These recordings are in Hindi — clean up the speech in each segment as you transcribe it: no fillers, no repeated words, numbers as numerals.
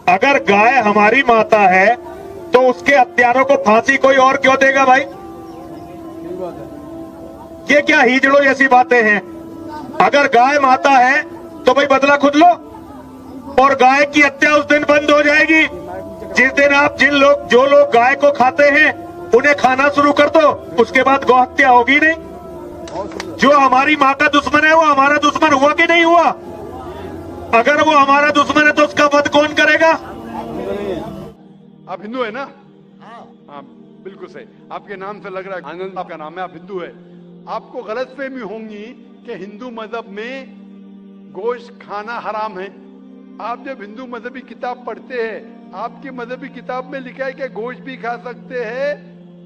अगर गाय हमारी माता है तो उसके हत्यारों को फांसी कोई और क्यों देगा भाई? ये क्या हिजड़ों जैसी बातें हैं? अगर गाय माता है तो भाई बदला खुद लो, और गाय की हत्या उस दिन बंद हो जाएगी जिस दिन आप जो लोग गाय को खाते हैं उन्हें खाना शुरू कर दो, उसके बाद गौ हत्या होगी नहीं। जो हमारी माँ का दुश्मन है वो हमारा दुश्मन हुआ कि नहीं हुआ? अगर वो हमारा दुश्मन है तो उसका वध कौन करेगा? आप हिंदू है ना? हाँ बिल्कुल सही, आपके नाम से लग रहा है आनंद आपका नाम है, आप हिंदू है। आपको गलतफहमी होंगी कि हिंदू मजहब में गोश्त खाना हराम है। आप जब हिंदू मजहबी किताब पढ़ते हैं, आपकी मजहबी किताब में लिखा है कि गोश्त भी खा सकते हैं,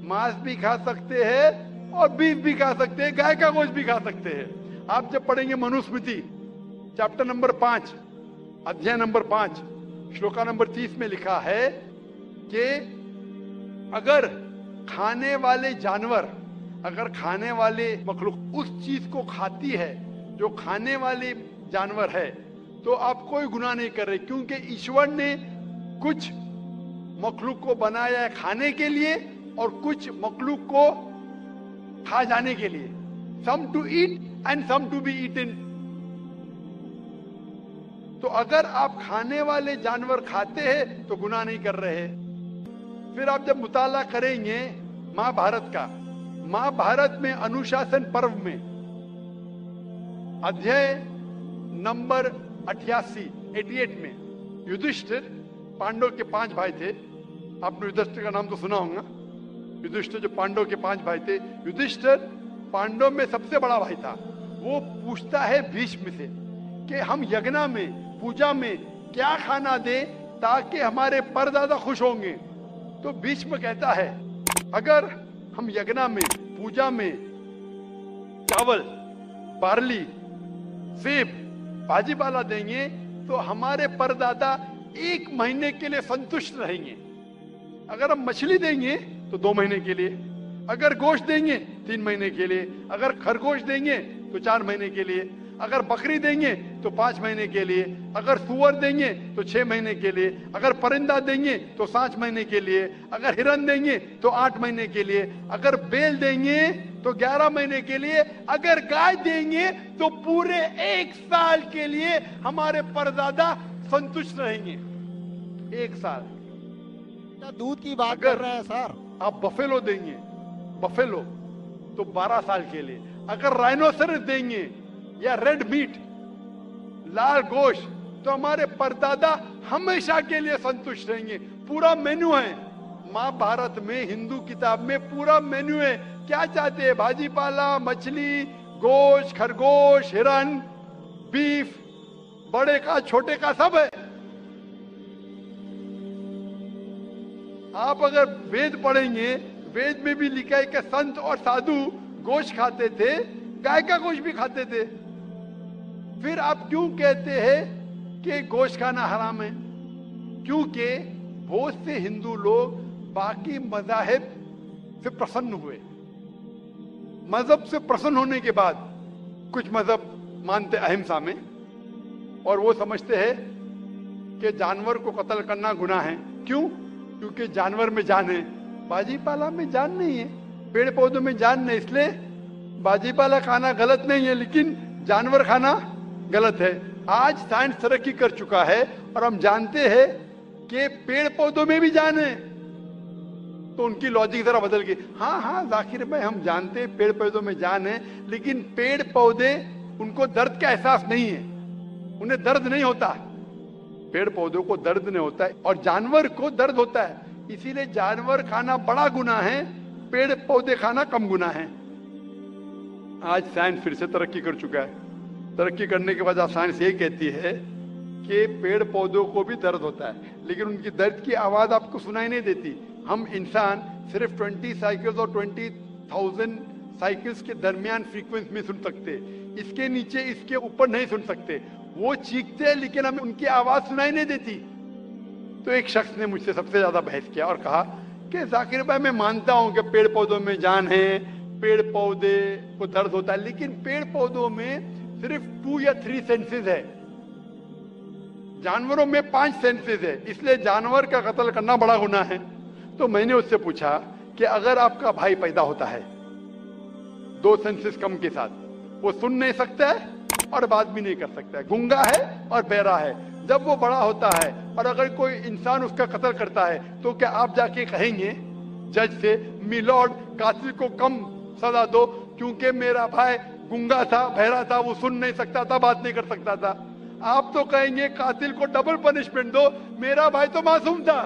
मांस भी खा सकते हैं और बीफ भी खा सकते हैं, गाय का गोश्त भी खा सकते हैं। आप जब पढ़ेंगे मनुस्मृति चैप्टर नंबर 5 अध्याय नंबर 5 श्लोका नंबर 30 में लिखा है कि अगर खाने वाले जानवर, अगर खाने वाले मखलूक उस चीज को खाती है जो खाने वाले जानवर है, तो आप कोई गुनाह नहीं कर रहे, क्योंकि ईश्वर ने कुछ मखलूक को बनाया है खाने के लिए और कुछ मखलूक को खा जाने के लिए। Some to eat and some to be eaten. तो अगर आप खाने वाले जानवर खाते हैं तो गुनाह नहीं कर रहे। फिर आप जब मुताला करेंगे महाभारत का, महाभारत में अनुशासन पर्व में अध्याय नंबर 88 में युधिष्ठिर, पांडव के 5 भाई थे, आपने युधिष्ठिर का नाम तो सुना होगा। युधिष्ठिर जो पांडव के 5 भाई थे, युधिष्ठिर पांडव में सबसे बड़ा भाई था। वो पूछता है भीष्म से कि हम यज्ञ में, पूजा में क्या खाना दे ताकि हमारे परदादा खुश होंगे। तो भीष्म कहता है अगर हम यज्ञ में, पूजा में चावल, बार्ली, सेब, भाजी पाला देंगे तो हमारे परदादा 1 महीने के लिए संतुष्ट रहेंगे। अगर हम मछली देंगे तो 2 महीने के लिए, अगर गोश्त देंगे 3 महीने के लिए, अगर खरगोश देंगे तो 4 महीने के लिए, अगर बकरी देंगे तो 5 महीने के लिए, अगर सुअर देंगे तो 6 महीने के लिए, अगर परिंदा देंगे तो 7 महीने के लिए, अगर हिरन देंगे तो 8 महीने के लिए, अगर बैल देंगे तो 11 महीने के लिए, अगर गाय देंगे तो पूरे 1 साल के लिए हमारे परदादा संतुष्ट रहेंगे। 1 साल। दूध की बात कर रहे हैं सर। आप बफेलो देंगे, बफेलो तो 12 साल के लिए, अगर राइनोसरस देंगे या रेड मीट, लाल गोश्त, तो हमारे परदादा हमेशा के लिए संतुष्ट रहेंगे। पूरा मेन्यू है महाभारत में, हिंदू किताब में पूरा मेन्यू है। क्या चाहते हैं? भाजी पाला, मछली, गोश्त, खरगोश, हिरन, बीफ, बड़े का छोटे का सब है। आप अगर वेद पढ़ेंगे, वेद में भी लिखा है कि संत और साधु गोश्त खाते थे, गाय का गोश्त भी खाते थे। फिर आप क्यों कहते हैं कि गोश्त खाना हराम है? क्योंकि बहुत से हिंदू लोग बाकी मज़ाहिब से प्रसन्न हुए। मजहब से प्रसन्न होने के बाद कुछ मजहब मानते अहिंसा में, और वो समझते हैं कि जानवर को कत्ल करना गुनाह है। क्यों? क्योंकि जानवर में जान है, बाजी पाला में जान नहीं है, पेड़ पौधों में जान नहीं, इसलिए बाजी पाला खाना गलत नहीं है, लेकिन जानवर खाना गलत है। आज साइंस तरक्की कर चुका है और हम जानते हैं कि पेड़ पौधों में भी जान है, तो उनकी लॉजिक जरा बदल गई। हाँ जाकिर भाई, हम जानते हैं पेड़ पौधों में जान है, लेकिन पेड़ पौधे, उनको दर्द का एहसास नहीं है, उन्हें दर्द नहीं होता। पेड़ पौधों को दर्द नहीं होता है और जानवर को दर्द होता है, इसीलिए जानवर खाना बड़ा गुनाह है, पेड़ पौधे खाना कम गुनाह है। आज साइंस फिर से तरक्की कर चुका है। तरक्की करने के बाद साइंस ये कहती है कि पेड़ पौधों को भी दर्द होता है, लेकिन उनकी दर्द की आवाज आपको सुनाई नहीं देती। हम इंसान सिर्फ 20 साइकिल्स और 20,000 साइकिल्स के दरमियान फ्रीक्वेंसी में सुन सकते, इसके नीचे, इसके ऊपर नहीं सुन सकते। वो चीखते हैं लेकिन हमें उनकी आवाज सुनाई नहीं देती। तो एक शख्स ने मुझसे सबसे ज्यादा बहस किया और कहा कि जाकिर भाई, मैं मानता हूं कि पेड़ पौधों में जान है, पेड़ पौधे को दर्द होता है, लेकिन पेड़ पौधों में सिर्फ 2 या 3 सेंसेस है जानवरों में 5 सेंसेस है, इसलिए जानवर का कत्ल करना बड़ा गुनाह है। तो मैंने उससे पूछा कि अगर आपका भाई पैदा होता है 2 सेंसेस कम के साथ, वो सुन नहीं सकता है और बात भी नहीं कर सकता है, गूंगा है और बहरा है, जब वो बड़ा होता है और अगर कोई इंसान उसका कत्ल करता है तो क्या आप जाके कहेंगे जज से, मिलॉर्ड कातिल को कम सजा दो क्योंकि मेरा भाई गूंगा था, बहरा था, वो सुन नहीं सकता था, बात नहीं कर सकता था? आप तो कहेंगे कातिल को डबल पनिशमेंट दो, मेरा भाई तो मासूम था,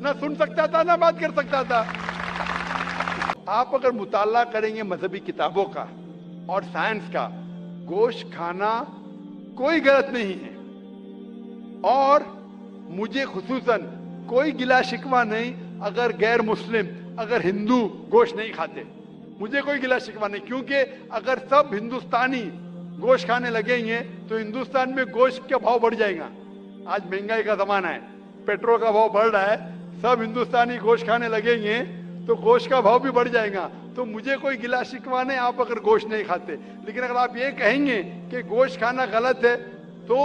ना सुन सकता था ना बात कर सकता था। आप अगर मुताला करेंगे मजहबी किताबों का और साइंस का, गोश्त खाना कोई गलत नहीं है और मुझे खुसूसन कोई गिला शिकवा नहीं अगर गैर मुस्लिम, अगर हिंदू गोश्त नहीं खाते, मुझे कोई गिला शिकवा नहीं, क्योंकि अगर सब हिंदुस्तानी गोश्त खाने लगेंगे तो हिंदुस्तान में गोश्त का भाव बढ़ जाएगा। आज महंगाई का जमाना है, पेट्रोल का भाव बढ़ रहा है, सब हिंदुस्तानी गोश्त खाने लगेंगे तो गोश्त का भाव भी बढ़ जाएगा। तो मुझे कोई गिला शिकवा नहीं आप अगर गोश्त नहीं खाते, लेकिन अगर आप ये कहेंगे कि गोश्त खाना गलत है तो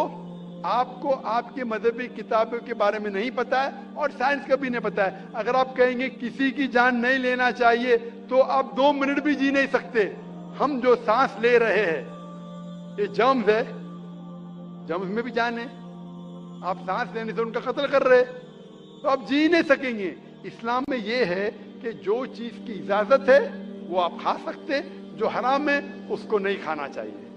आपको आपकी मजहबी किताबों के बारे में नहीं पता है और साइंस का भी नहीं पता है। अगर आप कहेंगे किसी की जान नहीं लेना चाहिए तो आप 2 मिनट भी जी नहीं सकते। हम जो सांस ले रहे हैं ये जर्म्स है, जर्म्स में भी जान है, आप सांस लेने से उनका कत्ल कर रहे तो आप जी नहीं सकेंगे। इस्लाम में ये है कि जो चीज की इजाजत है वो आप खा सकते, जो हराम है उसको नहीं खाना चाहिए।